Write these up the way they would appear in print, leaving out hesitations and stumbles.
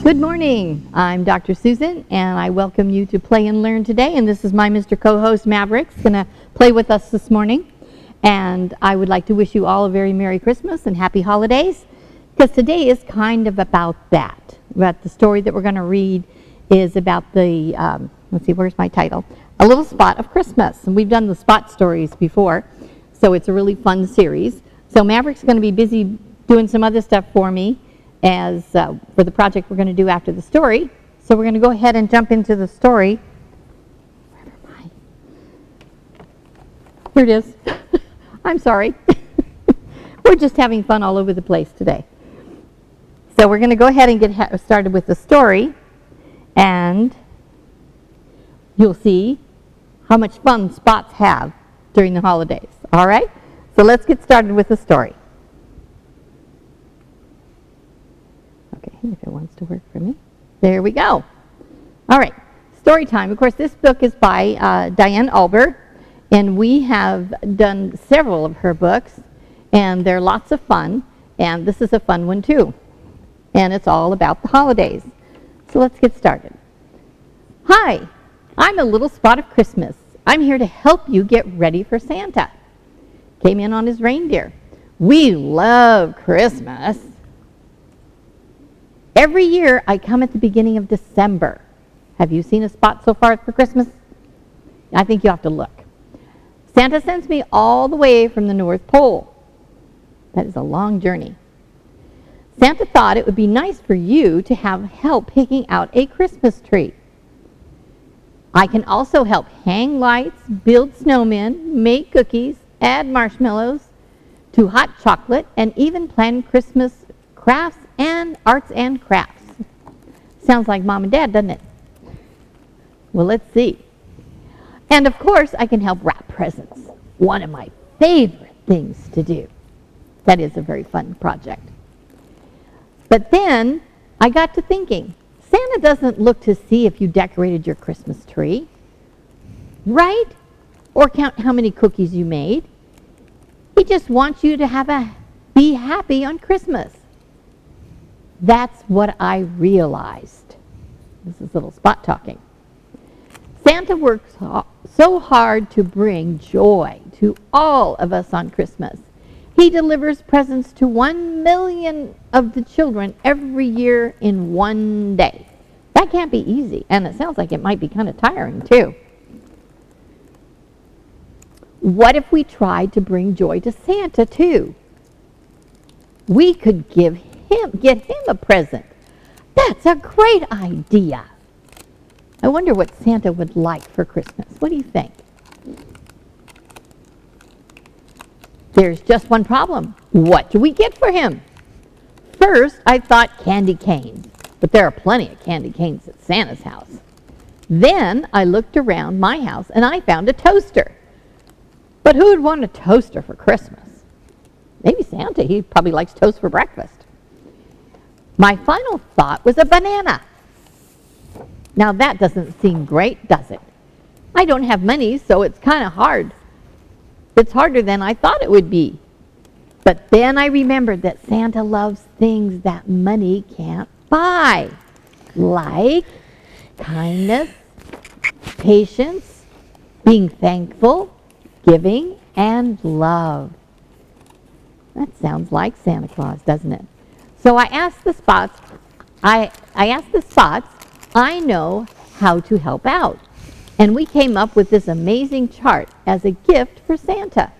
Good morning. I'm Dr. Susan, and I welcome you to Play and Learn today. And this is my Mr. Co-host, Maverick, going to play with us this morning. And I would like to wish you all a very Merry Christmas and Happy Holidays, because today is kind of about that. But the story that we're going to read is about the, let's see, where's my title? A Little Spot of Christmas. And we've done the spot stories before, so it's a really fun series. So Maverick's going to be busy doing some other stuff for me as for the project we're going to do after the story. So we're going to go ahead and jump into the story. Where am I? Here it is. I'm sorry. We're just having fun all over the place today. So we're going to go ahead and get started with the story, and you'll see how much fun spots have during the holidays. All right? So let's get started with the story. Okay, if it wants to work for me. There we go. All right, story time. Of course, this book is by Diane Alber, and we have done several of her books, and they're lots of fun, and this is a fun one too. And it's all about the holidays. So let's get started. Hi, I'm a little spot of Christmas. I'm here to help you get ready for Santa. Came in on his reindeer. We love Christmas. Every year I come at the beginning of December. Have you seen a spot so far for Christmas? I think you have to look. Santa sends me all the way from the North Pole. That is a long journey. Santa thought it would be nice for you to have help picking out a Christmas tree. I can also help hang lights, build snowmen, make cookies, add marshmallows to hot chocolate, and even plan Christmas crafts and arts and crafts. Sounds like Mom and Dad, doesn't it? Well, let's see. And of course, I can help wrap presents. One of my favorite things to do. That is a very fun project. But then I got to thinking, Santa doesn't look to see if you decorated your Christmas tree, right? Or count how many cookies you made. He just wants you to be happy on Christmas. That's what I realized. This is little spot talking. Santa works so hard to bring joy to all of us on Christmas. He delivers presents to 1 million of the children every year in one day. That can't be easy, and it sounds like it might be kind of tiring too. What if we tried to bring joy to Santa too? We could get him a present. That's a great idea. I wonder what Santa would like for Christmas. What do you think? There's just one problem. What do we get for him? First, I thought candy canes, but there are plenty of candy canes at Santa's house. Then I looked around my house and I found a toaster. But who would want a toaster for Christmas? Maybe Santa. He probably likes toast for breakfast. My final thought was a banana. Now that doesn't seem great, does it? I don't have money, so it's kind of hard. It's harder than I thought it would be. But then I remembered that Santa loves things that money can't buy, like kindness, patience, being thankful, giving, and love. That sounds like Santa Claus, doesn't it? So I asked the spots, I know how to help out. And we came up with this amazing chart as a gift for Santa.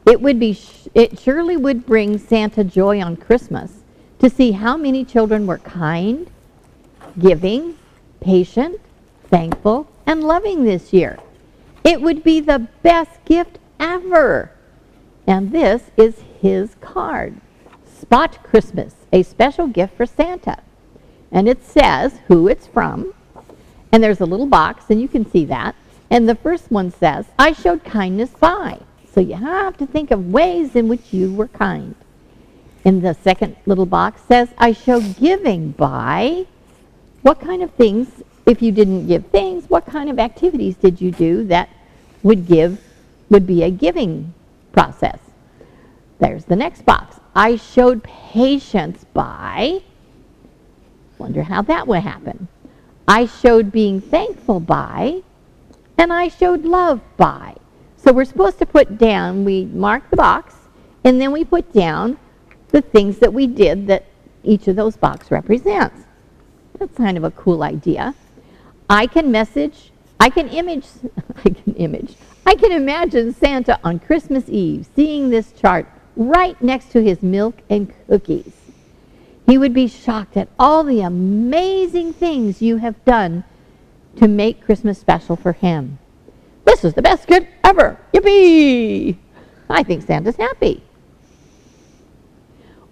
It surely would bring Santa joy on Christmas to see how many children were kind, giving, patient, thankful, and loving this year. It would be the best gift ever. And this is his card. Spot Christmas, a special gift for Santa. And it says who it's from. And there's a little box, and you can see that. And the first one says, I showed kindness by. So you have to think of ways in which you were kind. And the second little box says, I showed giving by. What kind of things, if you didn't give things, what kind of activities did you do that would be a giving process? There's the next box. I showed patience by. Wonder how that would happen. I showed being thankful by, and I showed love by. So we're supposed to put down, we mark the box, and then we put down the things that we did that each of those boxes represents. That's kind of a cool idea. I can imagine Santa on Christmas Eve seeing this chart right next to his milk and cookies. He would be shocked at all the amazing things you have done to make Christmas special for him. This was the best gift ever. Yippee! I think Santa's happy.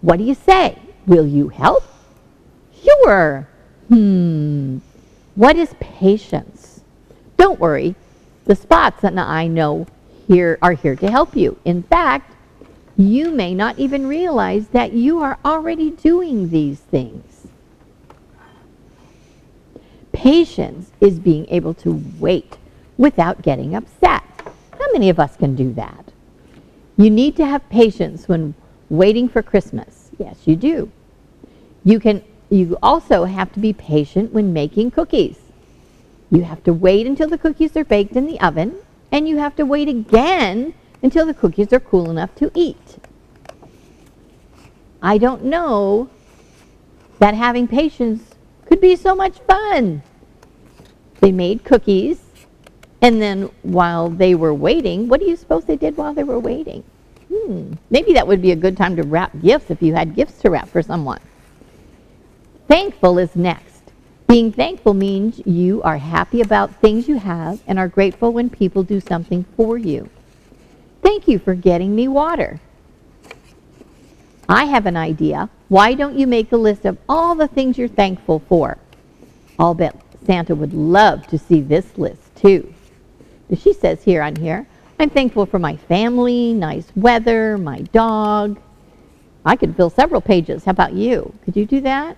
What do you say? Will you help? Sure. What is patience? Don't worry. The spots that I know here are here to help you. In fact, you may not even realize that you are already doing these things. Patience is being able to wait without getting upset. How many of us can do that? You need to have patience when waiting for Christmas. Yes, you do. You also have to be patient when making cookies. You have to wait until the cookies are baked in the oven, and you have to wait again until the cookies are cool enough to eat. I don't know that having patience could be so much fun. They made cookies, and then while they were waiting, what do you suppose they did while they were waiting? Maybe that would be a good time to wrap gifts if you had gifts to wrap for someone. Thankful is next. Being thankful means you are happy about things you have and are grateful when people do something for you. Thank you for getting me water. I have an idea. Why don't you make a list of all the things you're thankful for? I'll bet Santa would love to see this list too. She says here on here, I'm thankful for my family, nice weather, my dog. I could fill several pages. How about you? Could you do that?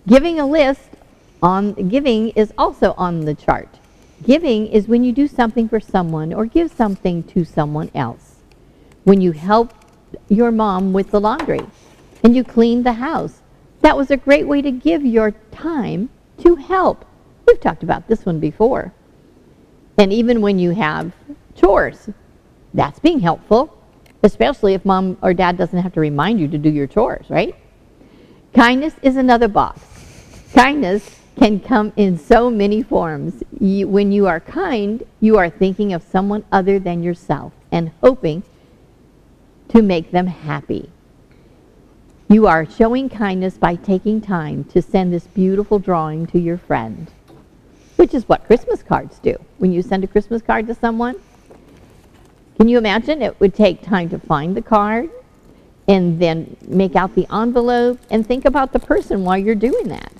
Giving is also on the chart. Giving is when you do something for someone or give something to someone else. When you help your mom with the laundry and you clean the house, that was a great way to give your time to help. We've talked about this one before. And even when you have chores, that's being helpful, especially if mom or dad doesn't have to remind you to do your chores, right? Kindness is another box. Kindness can come in so many forms. When you are kind, you are thinking of someone other than yourself and hoping to make them happy. You are showing kindness by taking time to send this beautiful drawing to your friend, which is what Christmas cards do. When you send a Christmas card to someone, can you imagine it would take time to find the card and then make out the envelope and think about the person while you're doing that?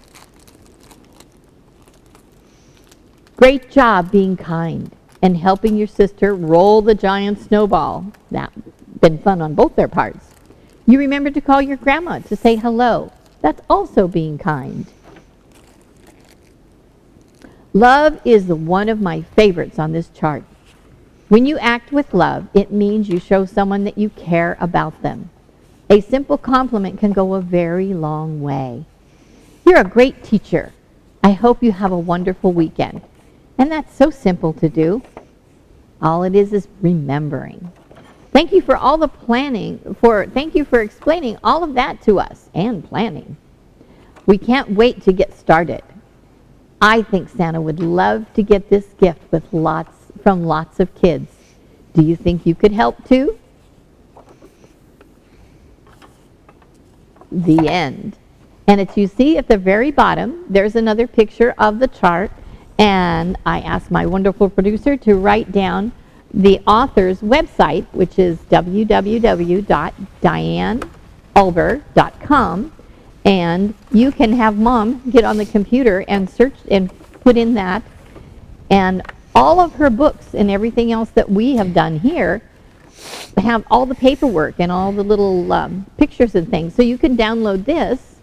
Great job being kind and helping your sister roll the giant snowball. That's been fun on both their parts. You remember to call your grandma to say hello. That's also being kind. Love is one of my favorites on this chart. When you act with love, it means you show someone that you care about them. A simple compliment can go a very long way. You're a great teacher. I hope you have a wonderful weekend. And that's so simple to do. All it is remembering. Thank you for all the thank you for explaining all of that to us and planning. We can't wait to get started. I think Santa would love to get this gift from lots of kids. Do you think you could help too? The end. And as you see at the very bottom, there's another picture of the chart. And I asked my wonderful producer to write down the author's website, which is www.dianeulber.com. And you can have Mom get on the computer and search and put in that. And all of her books and everything else that we have done here have all the paperwork and all the little pictures and things. So you can download this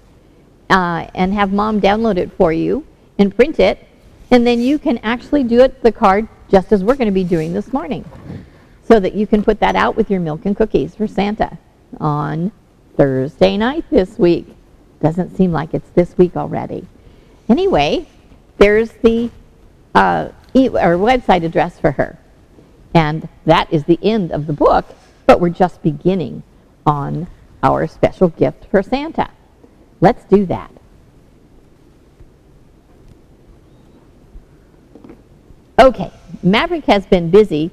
and have Mom download it for you and print it. And then you can actually do the card just as we're going to be doing this morning, so that you can put that out with your milk and cookies for Santa on Thursday night this week. Doesn't seem like it's this week already. Anyway, there's the website address for her. And that is the end of the book, but we're just beginning on our special gift for Santa. Let's do that. Okay, Maverick has been busy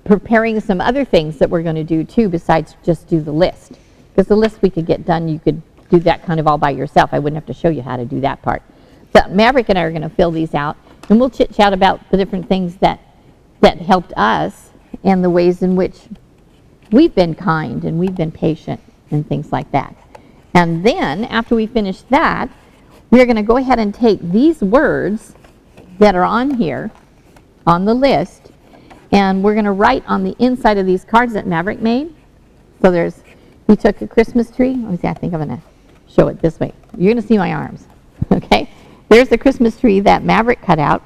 preparing some other things that we're going to do too besides just do the list. Because the list we could get done, you could do that kind of all by yourself. I wouldn't have to show you how to do that part. But Maverick and I are going to fill these out, and we'll chit-chat about the different things that helped us and the ways in which we've been kind and we've been patient and things like that. And then, after we finish that, we're going to go ahead and take these words that are on here, on the list, and we're going to write on the inside of these cards that Maverick made. So he took a Christmas tree. Let me see, I think I'm going to show it this way. You're going to see my arms, okay? There's the Christmas tree that Maverick cut out.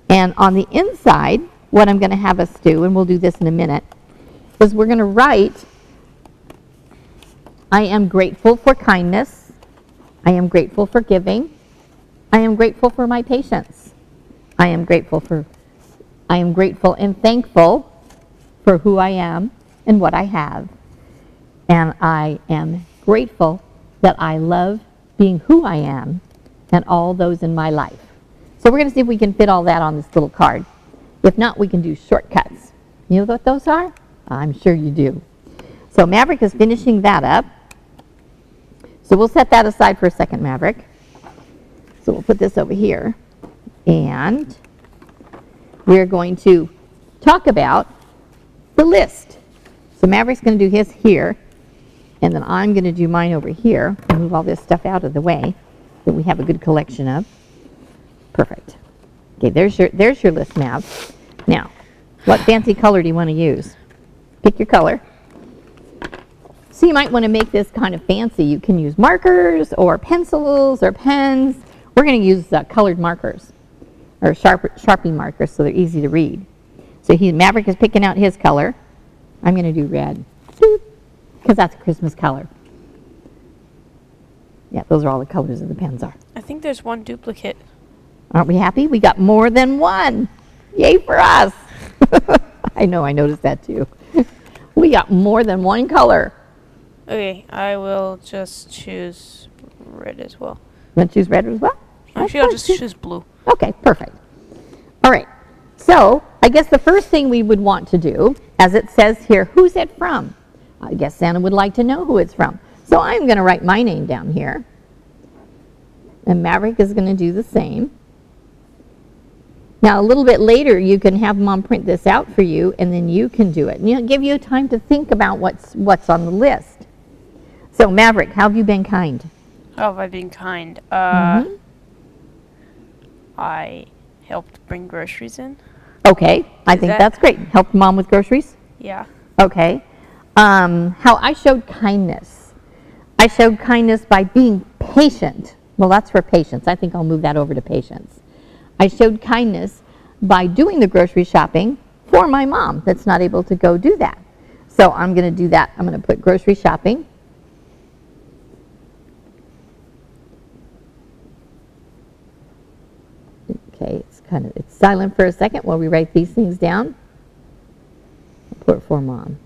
And on the inside, what I'm going to have us do, and we'll do this in a minute, is we're going to write, I am grateful for kindness. I am grateful for giving. I am grateful for my patience. I am grateful and thankful for who I am and what I have. And I am grateful that I love being who I am and all those in my life. So we're going to see if we can fit all that on this little card. If not, we can do shortcuts. You know what those are? I'm sure you do. So Maverick is finishing that up. So we'll set that aside for a second, Maverick. So we'll put this over here. And we're going to talk about the list. So Maverick's going to do his here. And then I'm going to do mine over here. Move all this stuff out of the way that we have a good collection of. Perfect. Okay, there's your list, Mav. Now, what fancy color do you want to use? Pick your color. So you might want to make this kind of fancy. You can use markers or pencils or pens. We're going to use colored markers or Sharpie markers so they're easy to read. So Maverick is picking out his color. I'm going to do red because that's a Christmas color. Yeah, those are all the colors of the pens are. I think there's one duplicate. Aren't we happy? We got more than one. Yay for us. I know, I noticed that too. We got more than one color. Okay, I will just choose red as well. You want to choose red as well? Actually, I'll just choose blue. Okay, perfect. All right. So, I guess the first thing we would want to do, as it says here, who's it from? I guess Santa would like to know who it's from. So I'm going to write my name down here. And Maverick is going to do the same. Now, a little bit later, you can have Mom print this out for you, and then you can do it. And it'll give you time to think about what's on the list. So, Maverick, how have you been kind? How have I been kind? I helped bring groceries in. Okay, I think that's great. Helped Mom with groceries? Yeah. Okay. How I showed kindness. I showed kindness by being patient. Well, that's for patience. I think I'll move that over to patience. I showed kindness by doing the grocery shopping for my mom that's not able to go do that. So I'm going to do that. I'm going to put grocery shopping. Okay, it's silent for a second while we write these things down. I'll put it for Mom.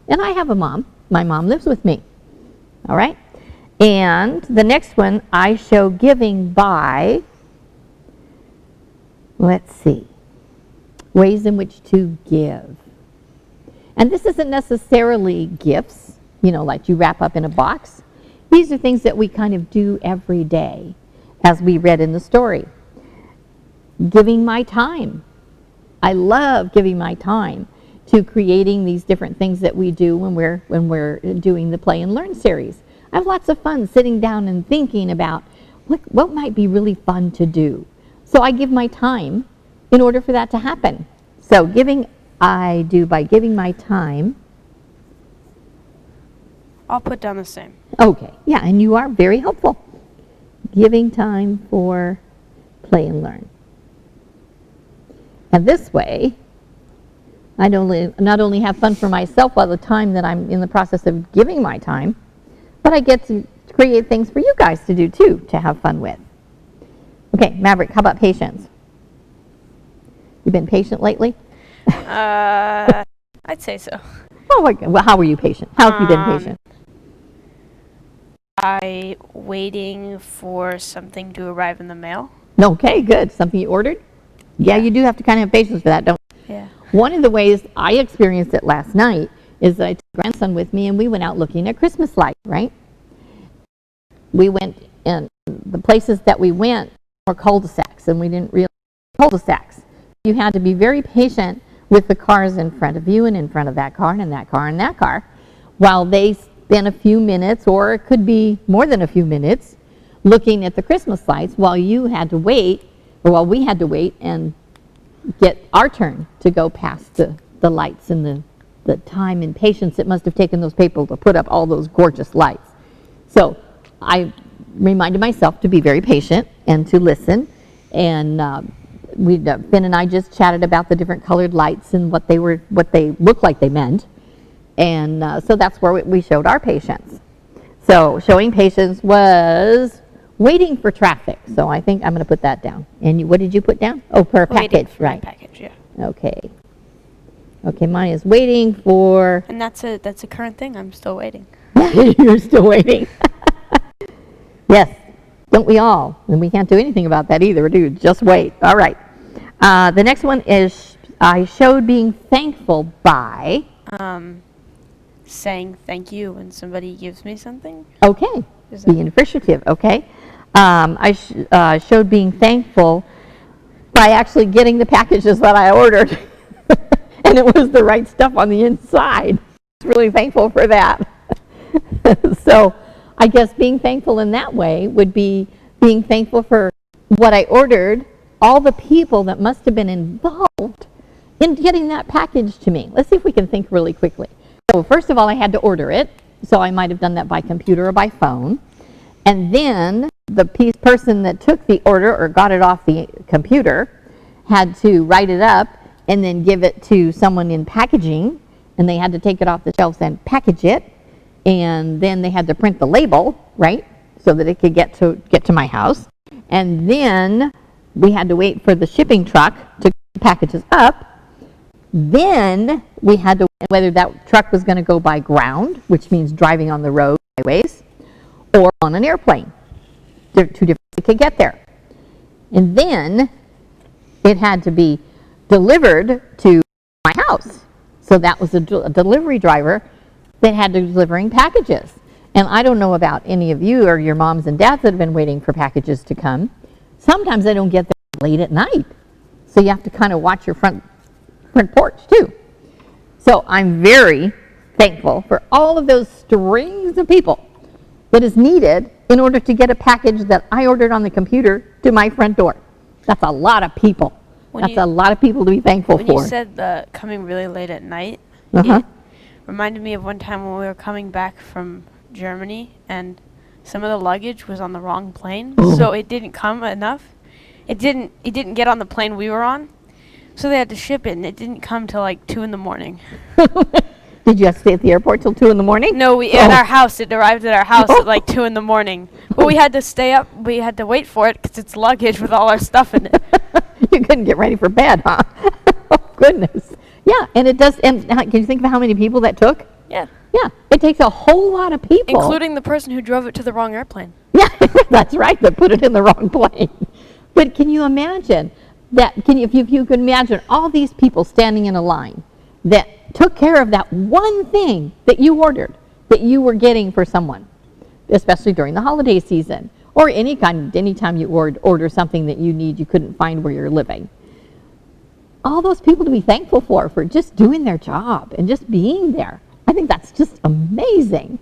And I have a mom. My mom lives with me. All right? And the next one, I show giving by, let's see, ways in which to give. And this isn't necessarily gifts, like you wrap up in a box. These are things that we kind of do every day, as we read in the story. Giving my time. I love giving my time to creating these different things that we do when we're doing the Play and Learn series. I have lots of fun sitting down and thinking about what might be really fun to do. So I give my time in order for that to happen. So giving, I do by giving my time. I'll put down the same. Okay, yeah, and you are very helpful. Giving time for Play and Learn. And this way, I not only have fun for myself all the time that I'm in the process of giving my time, but I get to create things for you guys to do too, to have fun with. Okay, Maverick, how about patience? You been patient lately? I'd say so. Oh, okay. Well, how were you patient? How have you been patient? I waiting for something to arrive in the mail. Okay, good. Something you ordered? Yeah, you do have to kind of have patience for that, don't you? Yeah. One of the ways I experienced it last night is that I took grandson with me and we went out looking at Christmas lights, right? We went, and the places that we went were cul-de-sacs, and we didn't realize cul-de-sacs. You had to be very patient with the cars in front of you and in front of that car and that car and that car while they spent a few minutes, or it could be more than a few minutes, looking at the Christmas lights while you had to wait, or while we had to wait and get our turn to go past the lights, and the time and patience it must have taken those people to put up all those gorgeous lights. So I reminded myself to be very patient and to listen, and Finn and I just chatted about the different colored lights and what they looked like they meant, and so that's where we showed our patience. So showing patience was waiting for traffic. So I think I'm going to put that down. And what did you put down? Oh, for a package, for right? Package, yeah. Okay. Okay, mine is waiting for. And that's a current thing. I'm still waiting. You're still waiting. Yes, don't we all? And we can't do anything about that either, dude. Just wait. All right. The next one is I showed being thankful by. Saying thank you when somebody gives me something. Okay. Being appreciative. Okay. I showed being thankful by actually getting the packages that I ordered, and it was the right stuff on the inside. I was really thankful for that. So I guess being thankful in that way would be being thankful for what I ordered, all the people that must have been involved in getting that package to me. Let's see if we can think really quickly. So first of all, I had to order it, so I might have done that by computer or by phone. And then the person that took the order or got it off the computer had to write it up and then give it to someone in packaging, and they had to take it off the shelves and package it, and then they had to print the label, right, so that it could get to my house. And then we had to wait for the shipping truck to get the packages up. Then we had to whether that truck was going to go by ground, which means driving on the road, highways, or on an airplane. There are two different ways it could get there. And then it had to be delivered to my house. So that was a delivery driver that had to be delivering packages. And I don't know about any of you or your moms and dads that have been waiting for packages to come. Sometimes they don't get there late at night. So you have to kind of watch your front porch too. So I'm very thankful for all of those strings of people that is needed in order to get a package that I ordered on the computer to my front door. That's a lot of people. That's a lot of people to be thankful for. When you said coming really late at night, it reminded me of one time when we were coming back from Germany and some of the luggage was on the wrong plane, so it didn't come enough. It didn't get on the plane we were on, so they had to ship it, and it didn't come till like 2 in the morning. Did you have to stay at the airport till 2 in the morning? No, at our house. It arrived at our house at like 2 in the morning. But we had to stay up. We had to wait for it because it's luggage with all our stuff in it. You couldn't get ready for bed, huh? Oh, goodness. Yeah, and it does. And can you think of how many people that took? Yeah. Yeah, it takes a whole lot of people. Including the person who drove it to the wrong airplane. Yeah, that's right, that put it in the wrong plane. But can you imagine that? If you can imagine all these people standing in a line that took care of that one thing that you ordered, that you were getting for someone, especially during the holiday season, or anytime you order something that you need you couldn't find where you're living. All those people to be thankful for just doing their job and just being there. I think that's just amazing.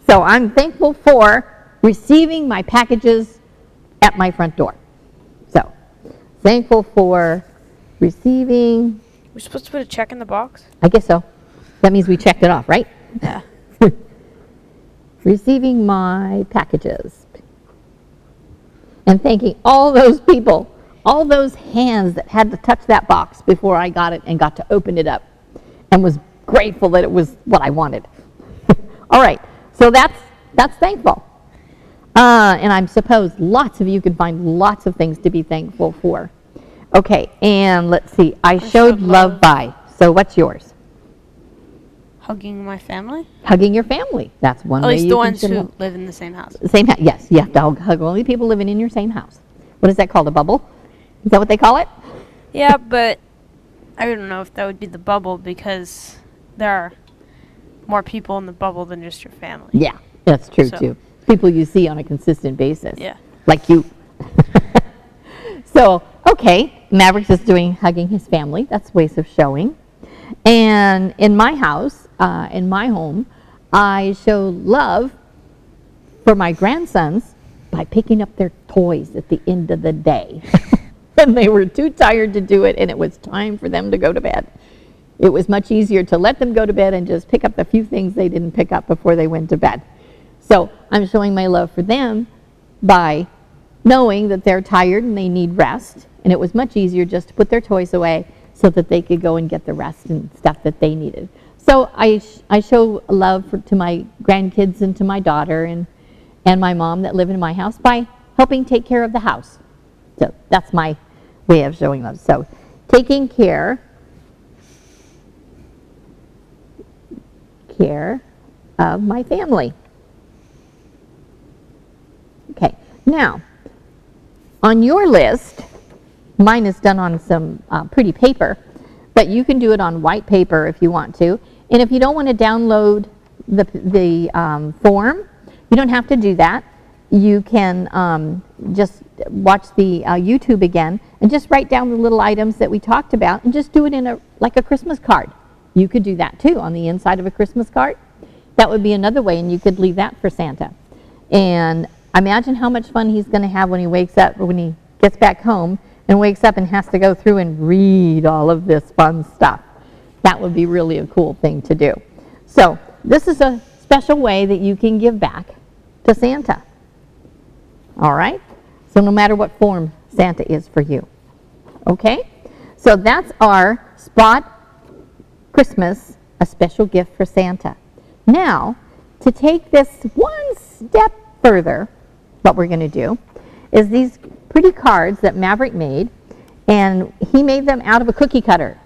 So I'm thankful for receiving my packages at my front door. So thankful for receiving. We're supposed to put a check in the box? I guess so. That means we checked it off, right? Yeah. Receiving my packages. And thanking all those people, all those hands that had to touch that box before I got it and got to open it up and was grateful that it was what I wanted. All right, so that's thankful. And I suppose lots of you could find lots of things to be thankful for. Okay, and let's see. I showed love by. So what's yours? Hugging my family. Hugging your family. That's one At way least you the can ones show who love. live in the same house. Same house. Yes, you have to hug only people living in your same house. What is that called? A bubble? Is that what they call it? Yeah, but I don't know if that would be the bubble because there are more people in the bubble than just your family. Yeah, that's true So- too. People you see on a consistent basis. Yeah. Like you. So, okay, Maverick's is doing hugging his family. That's ways of showing. And in my house, in my home, I show love for my grandsons by picking up their toys at the end of the day. And they were too tired to do it, and it was time for them to go to bed. It was much easier to let them go to bed and just pick up the few things they didn't pick up before they went to bed. So I'm showing my love for them by knowing that they're tired and they need rest. And it was much easier just to put their toys away so that they could go and get the rest and stuff that they needed. So I show love to my grandkids and to my daughter and my mom that live in my house by helping take care of the house. So that's my way of showing love. So taking care of my family. Okay, now on your list, mine is done on some pretty paper, but you can do it on white paper if you want to. And if you don't want to download the form, you don't have to do that. You can just watch the YouTube again and just write down the little items that we talked about and just do it in like a Christmas card. You could do that too on the inside of a Christmas card. That would be another way, and you could leave that for Santa. And imagine how much fun he's going to have when he wakes up, or when he gets back home and wakes up and has to go through and read all of this fun stuff. That would be really a cool thing to do. So this is a special way that you can give back to Santa. All right? So no matter what form Santa is for you. Okay? So that's our Spot Christmas, a special gift for Santa. Now, to take this one step further, what we're going to do is these pretty cards that Maverick made, and he made them out of a cookie cutter.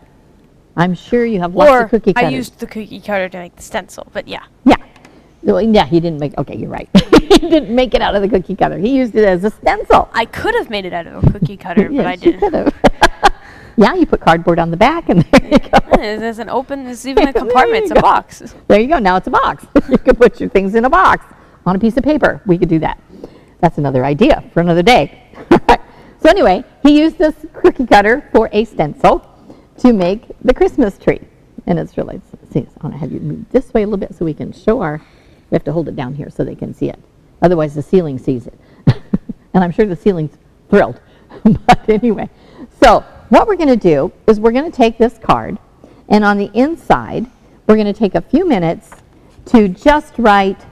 I'm sure you have lots of cookie cutters. I used the cookie cutter to make the stencil, but yeah. Yeah. Well, yeah, he didn't make, okay, you're right. He didn't make it out of the cookie cutter. He used it as a stencil. I could have made it out of a cookie cutter, but I Yes, you didn't. could have. Yeah, you put cardboard on the back, and there you go. There's an open, there's even a There compartment, it's you a go. box. There you go. Now it's a box. You can put your things in a box on a piece of paper. We could do that. That's another idea for another day. So anyway, he used this cookie cutter for a stencil to make the Christmas tree. And it's really, see, I want to have you move this way a little bit so we can show we have to hold it down here so they can see it. Otherwise the ceiling sees it. And I'm sure the ceiling's thrilled. But anyway, so what we're going to do is we're going to take this card, and on the inside, we're going to take a few minutes to just write,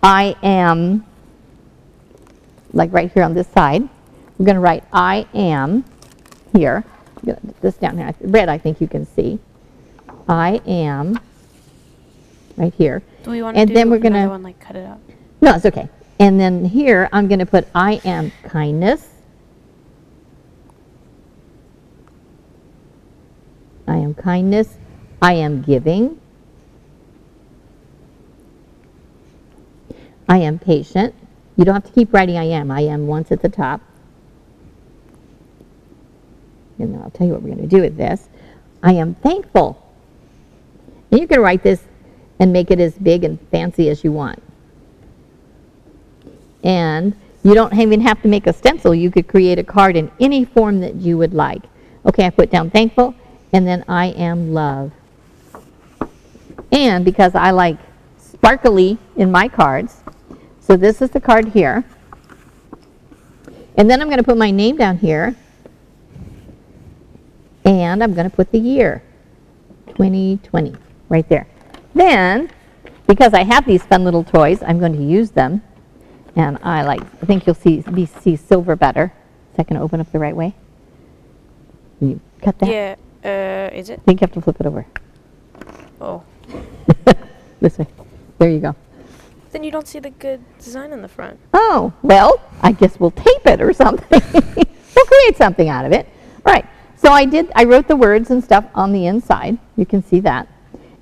I am, like right here on this side. We're going to write, I am, here. I'm going to put this down here. Red, I think you can see. I am, right here. Do we want to And do then we're gonna- another one, like cut it out? No, it's okay. And then here, I'm going to put, I am kindness. I am kindness. I am giving. I am patient. You don't have to keep writing I am once at the top. And then I'll tell you what we're going to do with this. I am thankful. And you can write this and make it as big and fancy as you want. And you don't even have to make a stencil. You could create a card in any form that you would like. Okay, I put down thankful, and then I am love. And because I like sparkly in my cards, so this is the card here. And then I'm going to put my name down here. And I'm going to put the year, 2020, right there. Then, because I have these fun little toys, I'm going to use them. And I think you'll see silver better. Is that going to open up the right way? Can you cut that? Yeah, is it? I think you have to flip it over. Oh. This way. There you go. then you don't see the good design in the front. Oh, well, I guess we'll tape it or something. We'll create something out of it. All right, so I wrote the words and stuff on the inside. You can see that.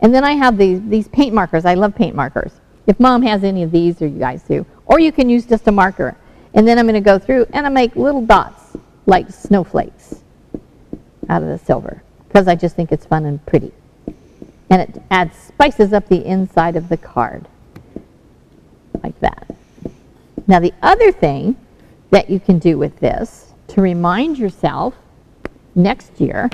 And then I have these paint markers. I love paint markers. If Mom has any of these, or you guys do, or you can use just a marker. And then I'm going to go through and I make little dots like snowflakes out of the silver because I just think it's fun and pretty. And it spices up the inside of the card like that. Now the other thing that you can do with this to remind yourself next year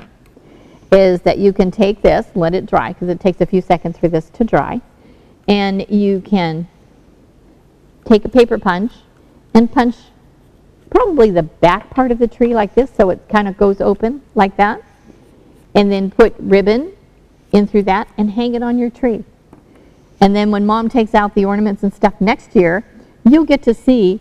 is that you can take this, let it dry because it takes a few seconds for this to dry, and you can take a paper punch and punch probably the back part of the tree like this so it kind of goes open like that, and then put ribbon in through that and hang it on your tree. And then when Mom takes out the ornaments and stuff next year, you'll get to see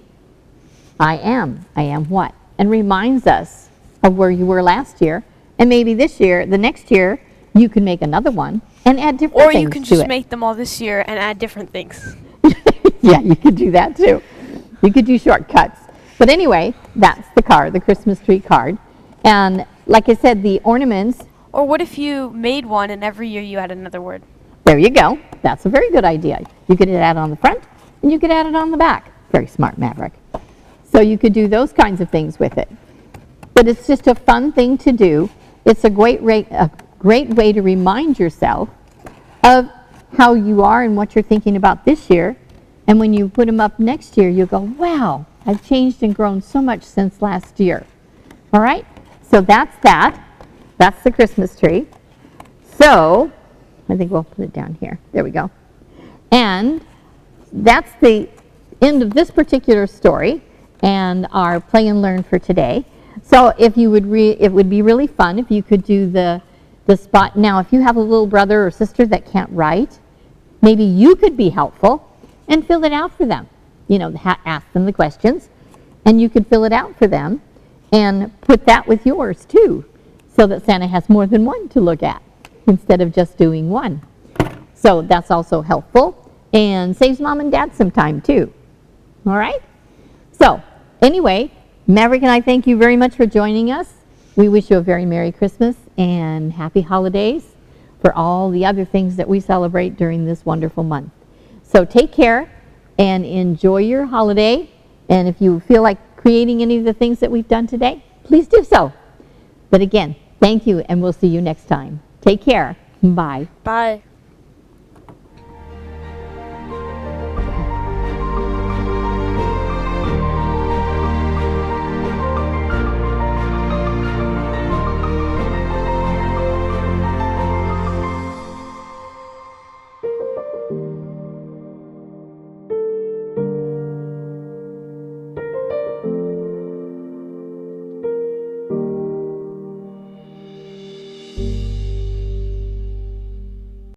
I am what, and reminds us of where you were last year. And maybe this year, the next year, you can make another one and add different things to it. Or you can just make them all this year and add different things. Yeah, you could do that too. You could do shortcuts. But anyway, that's the card, the Christmas tree card. And like I said, the ornaments. Or what if you made one and every year you add another word? There you go. That's a very good idea. You could add it on the front and you could add it on the back. Very smart, Maverick. So you could do those kinds of things with it. But it's just a fun thing to do. It's a great way to remind yourself of how you are and what you're thinking about this year. And when you put them up next year, you'll go, wow, I've changed and grown so much since last year. All right? So that's that. That's the Christmas tree. So I think we'll put it down here. There we go. And that's the end of this particular story and our play and learn for today. So if you would it would be really fun if you could do the spot. Now, if you have a little brother or sister that can't write, maybe you could be helpful and fill it out for them. You know, ask them the questions, and you could fill it out for them and put that with yours too, so that Santa has more than one to look at instead of just doing one. So that's also helpful and saves Mom and Dad some time too. All right? So anyway, Maverick and I thank you very much for joining us. We wish you a very Merry Christmas and Happy Holidays for all the other things that we celebrate during this wonderful month. So take care and enjoy your holiday. And if you feel like creating any of the things that we've done today, please do so. But again, thank you, and we'll see you next time. Take care. Bye. Bye.